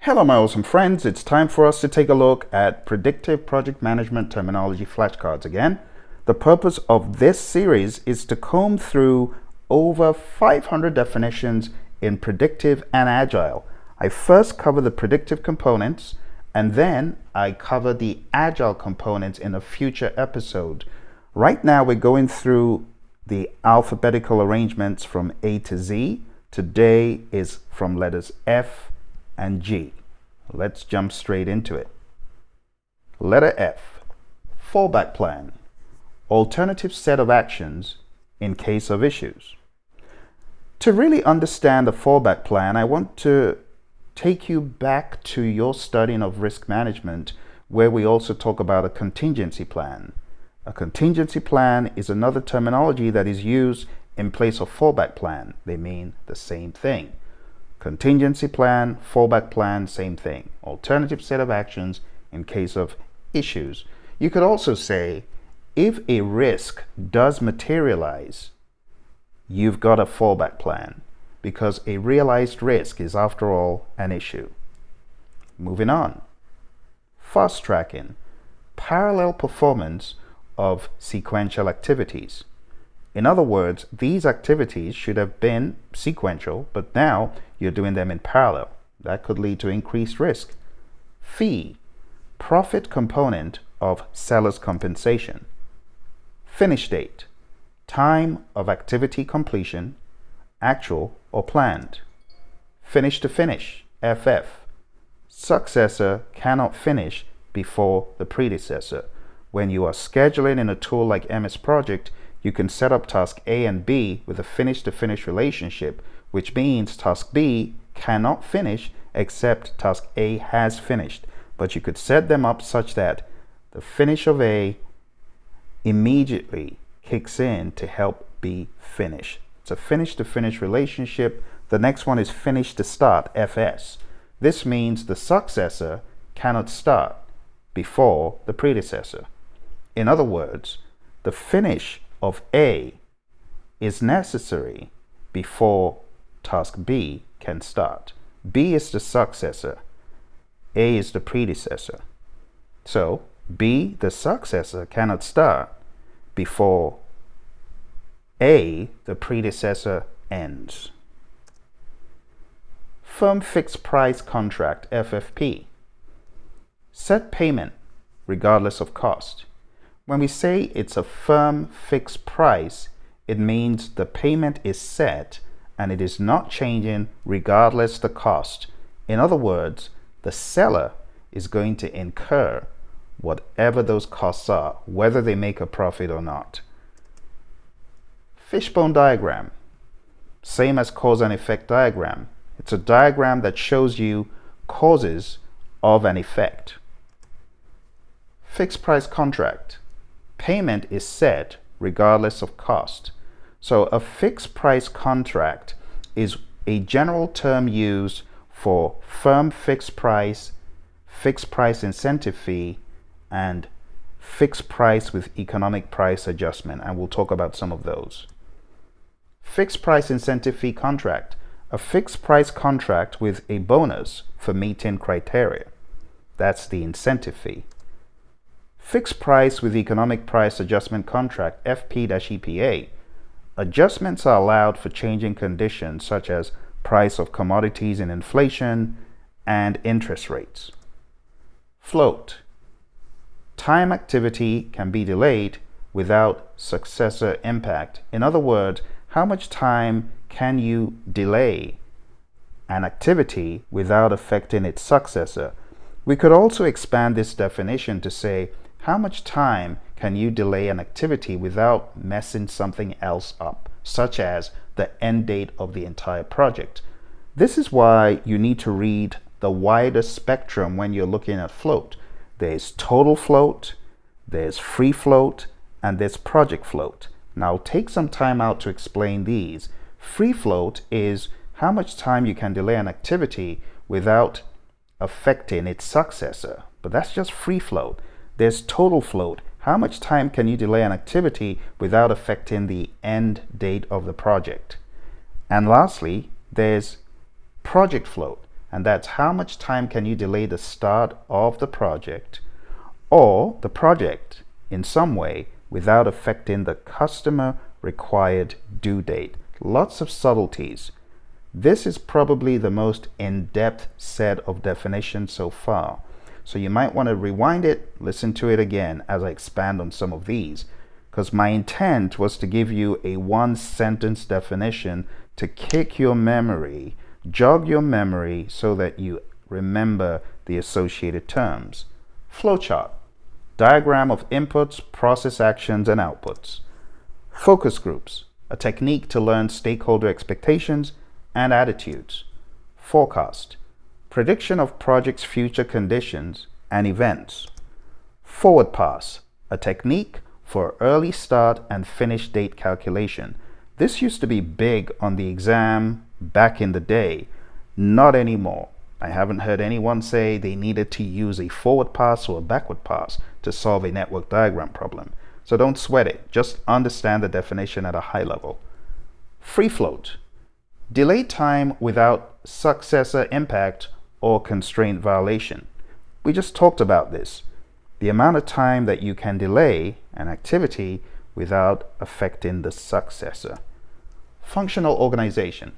Hello my awesome friends, it's time for us to take a look at predictive project management terminology flashcards again. The purpose of this series is to comb through over 500 definitions in predictive and agile. I first cover the predictive components and then I cover the agile components in a future episode. Right now we're going through the alphabetical arrangements from A to Z. Today is from letters F and G. Let's jump straight into it. Letter F, fallback plan, alternative set of actions in case of issues. To really understand the fallback plan, I want to take you back to your studying of risk management, where we also talk about a contingency plan. A contingency plan is another terminology that is used in place of fallback plan. They mean the same thing. Contingency plan, fallback plan, same thing. Alternative set of actions in case of issues. You could also say, if a risk does materialize, you've got a fallback plan, because a realized risk is, after all, an issue. Moving on. Fast tracking, parallel performance of sequential activities. In other words, these activities should have been sequential, but now you're doing them in parallel. That could lead to increased risk. Fee, profit component of seller's compensation. Finish date, time of activity completion, actual or planned. Finish to finish, FF. Successor cannot finish before the predecessor. When you are scheduling in a tool like MS Project, you can set up task A and B with a finish-to-finish relationship, which means task B cannot finish except task A has finished. But you could set them up such that the finish of A immediately kicks in to help B finish. It's a finish-to-finish relationship. The next one is finish to start, FS. This means the successor cannot start before the predecessor. In other words, the finish of A is necessary before task B can start. B is the successor, A is the predecessor. So B, the successor, cannot start before A, the predecessor, ends. Firm fixed price contract, FFP. Set payment regardless of cost. When we say it's a firm fixed price, it means the payment is set and it is not changing regardless the cost. In other words, the seller is going to incur whatever those costs are, whether they make a profit or not. Fishbone diagram, same as cause and effect diagram. It's a diagram that shows you causes of an effect. Fixed price contract. Payment is set regardless of cost. So a fixed price contract is a general term used for firm fixed price incentive fee, and fixed price with economic price adjustment, and we'll talk about some of those. Fixed price incentive fee contract, a fixed price contract with a bonus for meeting criteria. That's the incentive fee. Fixed price with economic price adjustment contract, FP-EPA. Adjustments are allowed for changing conditions such as price of commodities and inflation and interest rates. Float. Time activity can be delayed without successor impact. In other words, how much time can you delay an activity without affecting its successor? We could also expand this definition to say, how much time can you delay an activity without messing something else up, such as the end date of the entire project? This is why you need to read the wider spectrum when you're looking at float. There's total float, there's free float, and there's project float. Now take some time out to explain these. Free float is how much time you can delay an activity without affecting its successor, but that's just free float. There's total float. How much time can you delay an activity without affecting the end date of the project? And lastly, there's project float. and that's how much time can you delay the start of the project or the project in some way without affecting the customer required due date. Lots of subtleties. This is probably the most in-depth set of definitions so far. So you might want to rewind it, listen to it again as I expand on some of these, because my intent was to give you a one-sentence definition to kick your memory, jog your memory so that you remember the associated terms. Flowchart, diagram of inputs, process actions, and outputs. Focus groups, a technique to learn stakeholder expectations and attitudes. Forecast, prediction of project's future conditions and events. Forward pass, a technique for early start and finish date calculation. This used to be big on the exam back in the day, not anymore. I haven't heard anyone say they needed to use a forward pass or a backward pass to solve a network diagram problem. So don't sweat it, just understand the definition at a high level. Free float, delay time without successor impact or constraint violation. We just talked about this. The amount of time that you can delay an activity without affecting the successor. Functional organization,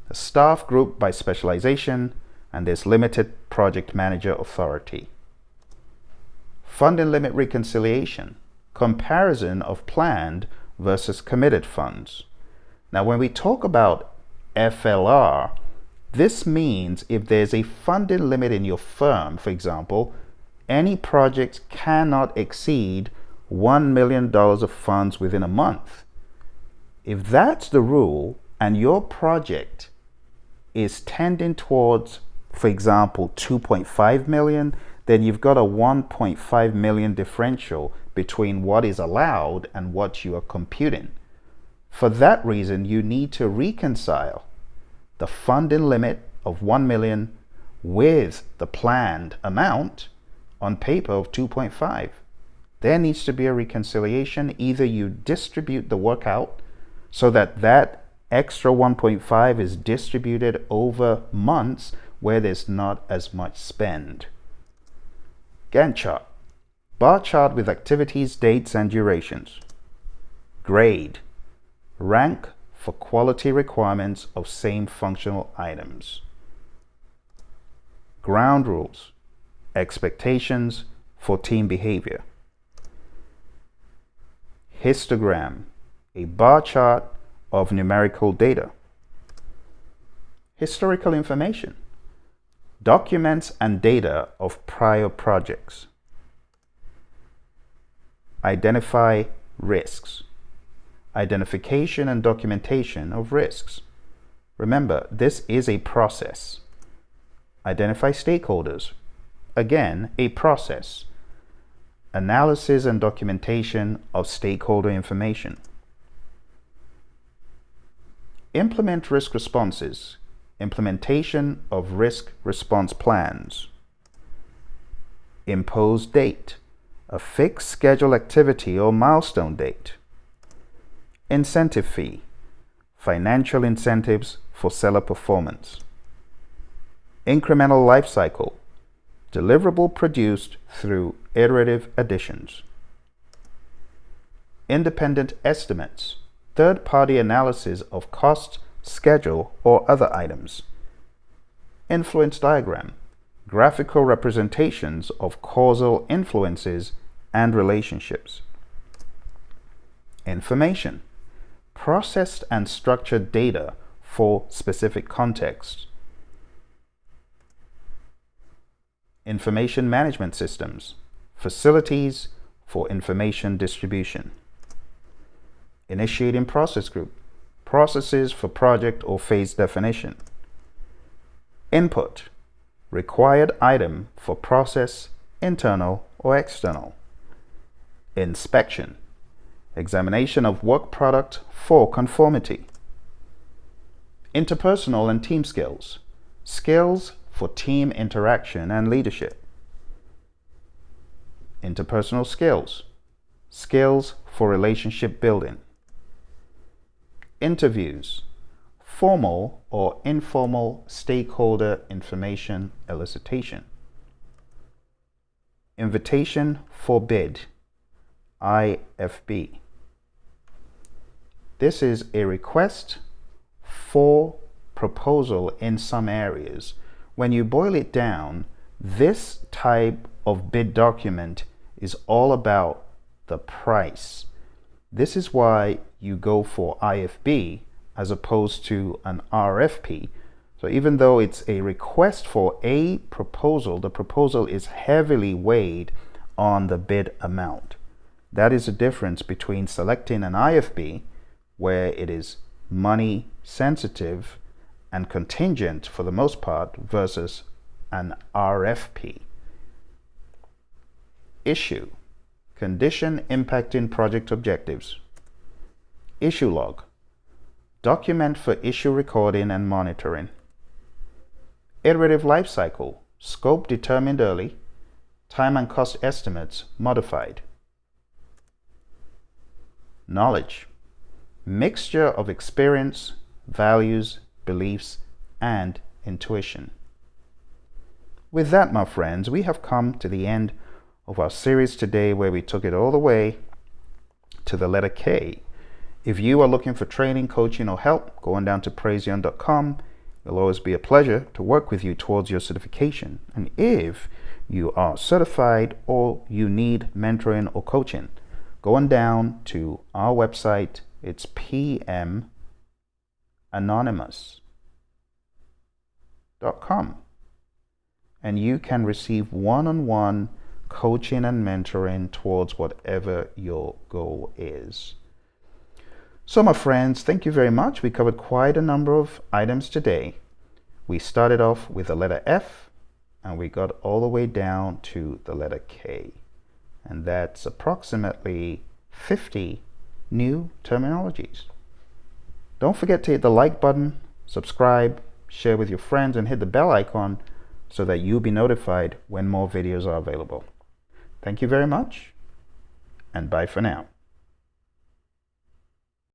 a staff grouped by specialization, and there's limited project manager authority. Funding limit reconciliation, comparison of planned versus committed funds. Now, when we talk about FLR, this means if there's a funding limit in your firm, for example, any project cannot exceed $1 million of funds within a month. If that's the rule and your project is tending towards, for example, 2.5 million, then you've got a 1.5 million differential between what is allowed and what you are computing. For that reason, you need to reconcile the funding limit of 1 million with the planned amount on paper of 2.5. There needs to be a reconciliation. Either you distribute the work out so that that extra 1.5 is distributed over months where there's not as much spend. Gantt chart, bar chart with activities, dates, and durations. Grade, rank for quality requirements of same functional items. Ground rules, expectations for team behavior. Histogram, a bar chart of numerical data. Historical information, documents and data of prior projects. Identify risks, identification and documentation of risks. Remember, this is a process. Identify stakeholders, again, a process. Analysis and documentation of stakeholder information. Implement risk responses, implementation of risk response plans. Impose date, a fixed schedule activity or milestone date. Incentive fee, financial incentives for seller performance. Incremental life cycle, deliverable produced through iterative additions. Independent estimates, third-party analysis of cost, schedule, or other items. Influence diagram, graphical representations of causal influences and relationships. Information, processed and structured data for specific contexts. Information management systems, facilities for information distribution. Initiating process group, processes for project or phase definition. Input, required item for process, internal or external. Inspection, examination of work product for conformity. Interpersonal and team skills, skills for team interaction and leadership. Interpersonal skills, skills for relationship building. Interviews, formal or informal stakeholder information elicitation. Invitation for bid, IFB. This is a request for proposal in some areas. When you boil it down, this type of bid document is all about the price. This is why you go for IFB as opposed to an RFP. So even though it's a request for a proposal, the proposal is heavily weighed on the bid amount. That is the difference between selecting an IFB, where it is money sensitive and contingent for the most part, versus an RFP. Issue, condition impacting project objectives. Issue log, document for issue recording and monitoring. Iterative life cycle, scope determined early, time and cost estimates modified. Knowledge, mixture of experience, values, beliefs, and intuition. With that, my friends, we have come to the end of our series today, where we took it all the way to the letter K. If you are looking for training, coaching, or help, going down to Praizion.com. It'll always be a pleasure to work with you towards your certification. And if you are certified or you need mentoring or coaching, going down to our website, it's PMAnonymous.com, and you can receive one-on-one coaching and mentoring towards whatever your goal is. So my friends, thank you very much. We covered quite a number of items today. We started off with the letter F and we got all the way down to the letter K. And that's approximately 50 new terminologies. Don't forget to hit the like button, subscribe, share with your friends, and hit the bell icon so that you'll be notified when more videos are available. Thank you very much, and bye for now.